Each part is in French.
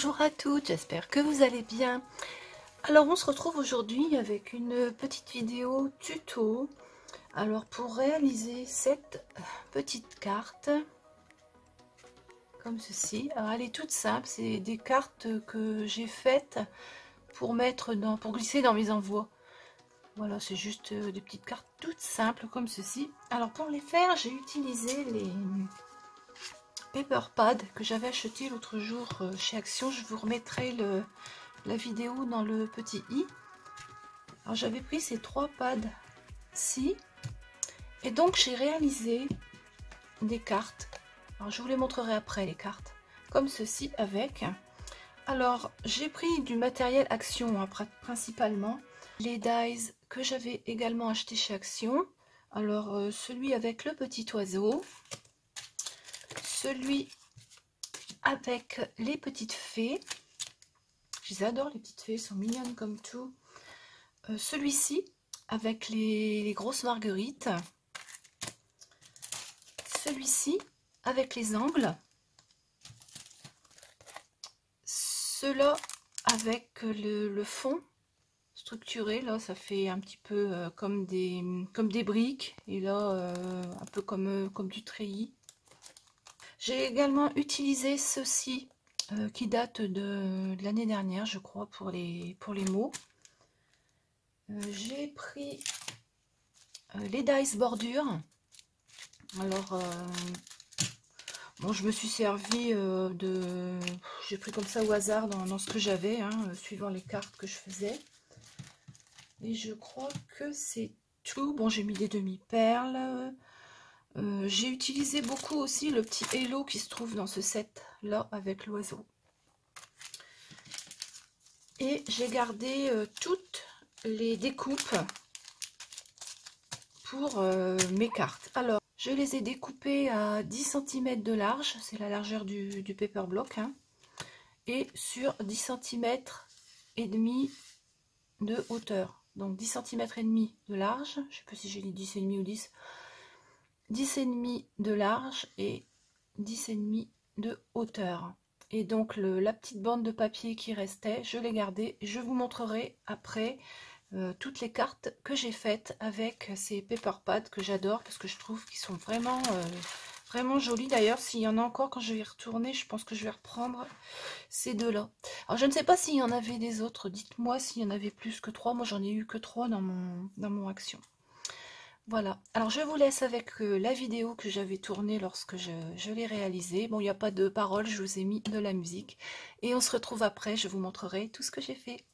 Bonjour à toutes, j'espère que vous allez bien. Alors on se retrouve aujourd'hui avec une petite vidéo tuto. Alors pour réaliser cette petite carte, comme ceci. Alors elle est toute simple, c'est des cartes que j'ai faites pour pour glisser dans mes envois. Voilà, c'est juste des petites cartes toutes simples comme ceci. Alors pour les faire, j'ai utilisé les paper pads que j'avais acheté l'autre jour chez Action. Je vous remettrai la vidéo dans le petit i. Alors j'avais pris ces 3 pads-ci et donc j'ai réalisé des cartes. Alors je vous les montrerai après, les cartes comme ceci avec. Alors j'ai pris du matériel Action principalement, les dies que j'avais également acheté chez Action. Alors celui avec le petit oiseau, celui avec les petites fées, je les adore les petites fées, elles sont mignonnes comme tout. Celui-ci avec les grosses marguerites, celui-ci avec les angles, ceux-là avec le fond structuré, là ça fait un petit peu comme des briques, et là un peu comme du treillis. J'ai également utilisé ceci qui date de l'année dernière, je crois, pour les mots. J'ai pris les dice bordure. Alors bon, je me suis servi j'ai pris comme ça au hasard dans ce que j'avais, suivant les cartes que je faisais, et je crois que c'est tout. Bon, j'ai mis des demi-perles. J'ai utilisé beaucoup aussi le petit hello qui se trouve dans ce set là avec l'oiseau, et j'ai gardé toutes les découpes pour mes cartes. Alors je les ai découpées à 10 cm de large, c'est la largeur du paper block, et sur 10 cm et demi de hauteur. Donc 10 cm et demi de large, je sais pas si j'ai dit 10 et demi ou 10 et demi de large et 10 et demi de hauteur. Et donc la petite bande de papier qui restait, je l'ai gardée. Je vous montrerai après toutes les cartes que j'ai faites avec ces paper pads que j'adore, parce que je trouve qu'ils sont vraiment vraiment jolis. D'ailleurs, s'il y en a encore quand je vais y retourner, je pense que je vais reprendre ces deux-là. Alors je ne sais pas s'il y en avait des autres, dites-moi s'il y en avait plus que 3. Moi j'en ai eu que 3 dans mon Action. Voilà, alors je vous laisse avec la vidéo que j'avais tournée lorsque je l'ai réalisée. Bon, il n'y a pas de paroles, je vous ai mis de la musique. Et on se retrouve après, je vous montrerai tout ce que j'ai fait.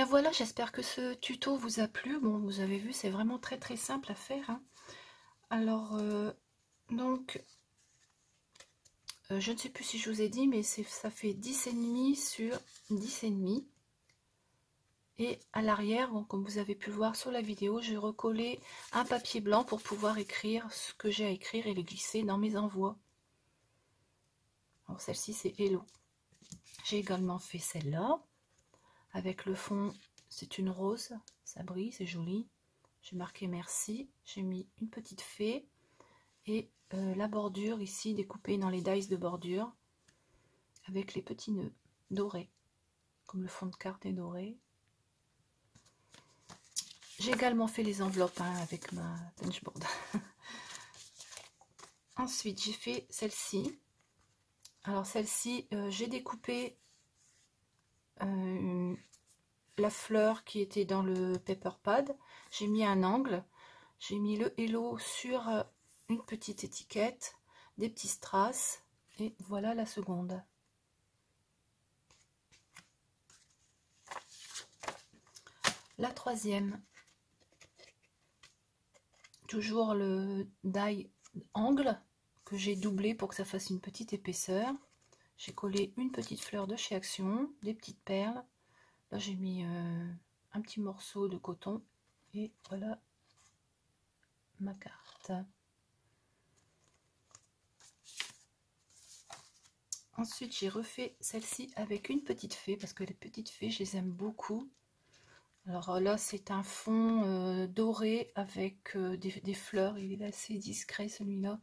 bien voilà, j'espère que ce tuto vous a plu. Bon, vous avez vu, c'est vraiment très simple à faire, hein. Alors, donc, je ne sais plus si je vous ai dit, mais ça fait 10,5 sur 10,5. Et à l'arrière, bon, comme vous avez pu le voir sur la vidéo, j'ai recollé un papier blanc pour pouvoir écrire ce que j'ai à écrire et le glisser dans mes envois. Alors celle-ci, c'est Hello. J'ai également fait celle-là. Avec le fond, c'est une rose. Ça brille, c'est joli. J'ai marqué merci. J'ai mis une petite fée. Et la bordure ici, découpée dans les dies de bordure. Avec les petits nœuds dorés. Comme le fond de carte est doré. J'ai également fait les enveloppes, hein, avec ma punchboard. Ensuite, j'ai fait celle-ci. Alors celle-ci, j'ai découpé la fleur qui était dans le paper pad. J'ai mis un angle. J'ai mis le hello sur une petite étiquette, des petits strass. Et voilà la seconde. La troisième. Toujours le die angle que j'ai doublé pour que ça fasse une petite épaisseur. J'ai collé une petite fleur de chez Action, des petites perles. Là j'ai mis un petit morceau de coton et voilà ma carte. Ensuite j'ai refait celle-ci avec une petite fée parce que les petites fées je les aime beaucoup. Alors là c'est un fond doré avec des fleurs, il est assez discret celui-là.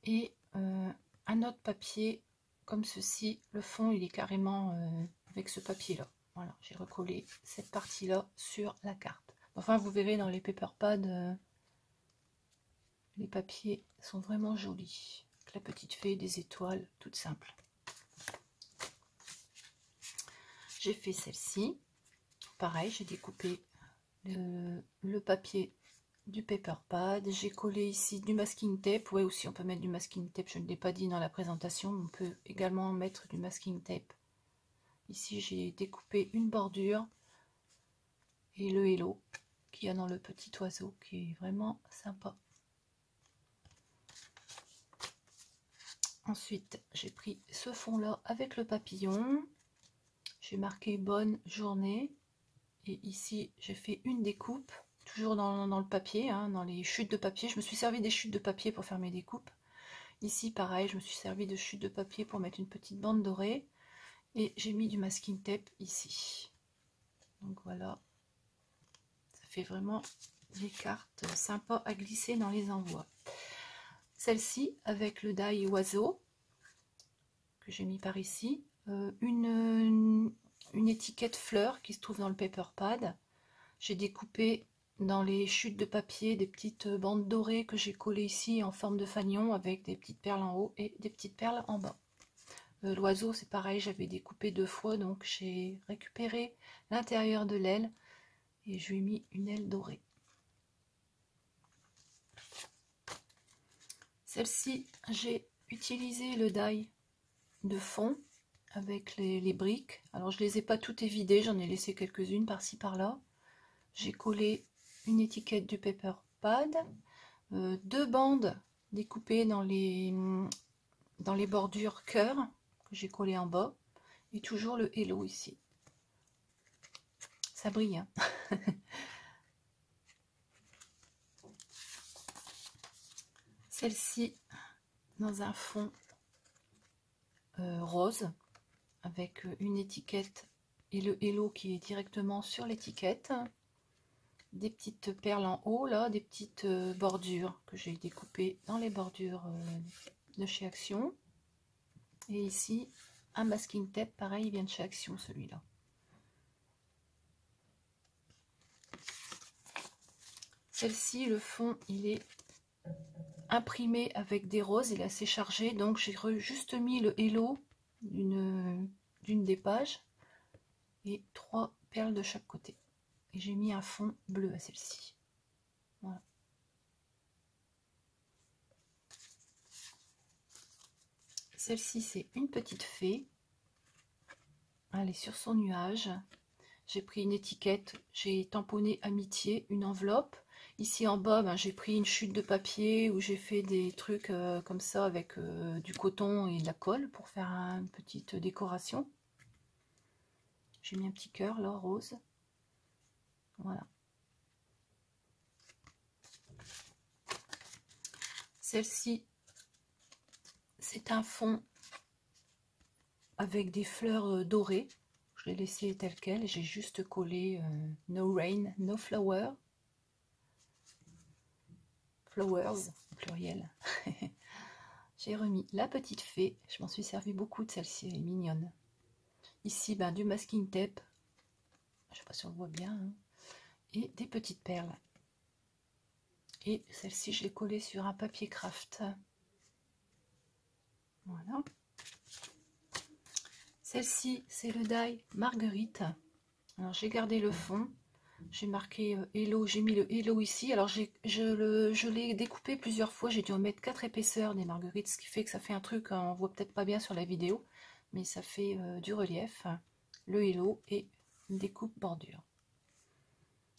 Et un autre papier comme ceci, le fond il est carrément avec ce papier là. Voilà, j'ai recollé cette partie là sur la carte. Enfin vous verrez dans les paper pads, les papiers sont vraiment jolis. Avec la petite fée, des étoiles, toutes simples. J'ai fait celle-ci. Pareil, j'ai découpé le papier du paper pad. J'ai collé ici du masking tape. Ouais, aussi on peut mettre du masking tape. Je ne l'ai pas dit dans la présentation. On peut également mettre du masking tape. Ici, j'ai découpé une bordure et le hello qu'il y a dans le petit oiseau qui est vraiment sympa. Ensuite, j'ai pris ce fond-là avec le papillon. J'ai marqué bonne journée. Et ici, j'ai fait une découpe, toujours dans le papier, hein, dans les chutes de papier. Je me suis servi des chutes de papier pour faire mes découpes. Ici, pareil, je me suis servi de chutes de papier pour mettre une petite bande dorée. Et j'ai mis du masking tape ici. Donc voilà. Ça fait vraiment des cartes sympas à glisser dans les envois. Celle-ci, avec le die oiseau, que j'ai mis par ici. Une étiquette fleur qui se trouve dans le paper pad. J'ai découpé dans les chutes de papier des petites bandes dorées que j'ai collées ici en forme de fanion avec des petites perles en haut et des petites perles en bas. L'oiseau c'est pareil, j'avais découpé 2 fois, donc j'ai récupéré l'intérieur de l'aile et je lui ai mis une aile dorée. Celle-ci, j'ai utilisé le die de fond avec les briques. Alors je les ai pas toutes évidées, j'en ai laissé quelques-unes par-ci par-là. J'ai collé une étiquette du paper pad, 2 bandes découpées dans les bordures cœur que j'ai collé en bas, et toujours le hello ici. Ça brille, hein. Celle-ci dans un fond rose avec une étiquette et le hello qui est directement sur l'étiquette. Des petites perles en haut là, des petites bordures que j'ai découpées dans les bordures de chez Action. Et ici un masking tape, pareil, il vient de chez Action celui-là. Celle-ci, le fond il est imprimé avec des roses, il est assez chargé, donc j'ai juste mis le hello d'une des pages et 3 perles de chaque côté. Et j'ai mis un fond bleu à celle-ci. Voilà. Celle-ci, c'est une petite fée. Elle est sur son nuage. J'ai pris une étiquette, j'ai tamponné amitié, une enveloppe. Ici en bas, ben, j'ai pris une chute de papier où j'ai fait des trucs comme ça avec du coton et de la colle pour faire une petite décoration. J'ai mis un petit cœur là, rose. Voilà. Celle-ci, c'est un fond avec des fleurs dorées. Je l'ai laissé tel quel. J'ai juste collé No Rain, No Flower. Flowers, au pluriel. J'ai remis la petite fée. Je m'en suis servi beaucoup de celle-ci, elle est mignonne. Ici, ben, du masking tape. Je ne sais pas si on le voit bien. Hein. Et des petites perles. Et celle-ci, je l'ai collée sur un papier craft. Voilà. Celle-ci, c'est le die Marguerite. Alors, j'ai gardé le fond. J'ai marqué Hello, j'ai mis le Hello ici. Alors, je l'ai découpé plusieurs fois. J'ai dû en mettre 4 épaisseurs des marguerites, ce qui fait que ça fait un truc, on voit peut-être pas bien sur la vidéo, mais ça fait du relief. Le Hello et une découpe bordure.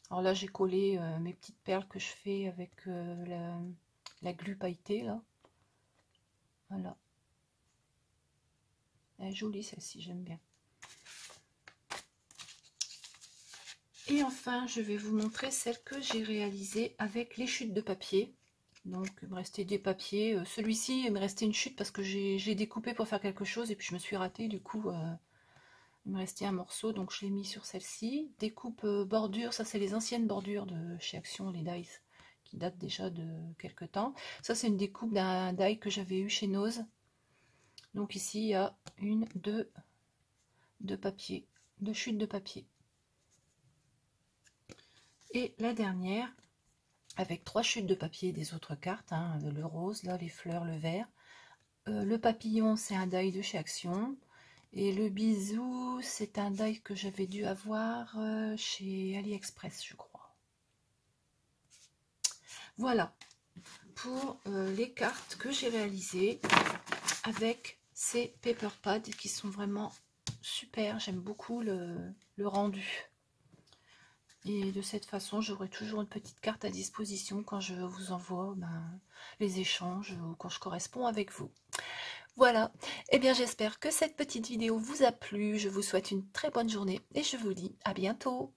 Alors là, j'ai collé mes petites perles que je fais avec la glu pailletée, là. Voilà. Elle est jolie, celle-ci, j'aime bien. Et enfin, je vais vous montrer celle que j'ai réalisée avec les chutes de papier. Donc, il me restait des papiers. Celui-ci, il me restait une chute parce que j'ai découpé pour faire quelque chose et puis je me suis ratée. Du coup, il me restait un morceau, donc je l'ai mis sur celle-ci. Découpe bordure, ça c'est les anciennes bordures de chez Action, les dies, qui datent déjà de quelques temps. Ça, c'est une découpe d'un die que j'avais eu chez Nose. Donc ici, il y a une, deux papiers, deux chutes de papier. Et la dernière, avec 3 chutes de papier des autres cartes, hein, le rose, là, les fleurs, le vert. Le papillon, c'est un die de chez Action. Et le bisou, c'est un die que j'avais dû avoir chez AliExpress, je crois. Voilà pour les cartes que j'ai réalisées avec ces paper pads qui sont vraiment super. J'aime beaucoup le rendu. Et de cette façon, j'aurai toujours une petite carte à disposition quand je vous envoie les échanges ou quand je corresponds avec vous. Voilà, et bien j'espère que cette petite vidéo vous a plu. Je vous souhaite une très bonne journée et je vous dis à bientôt.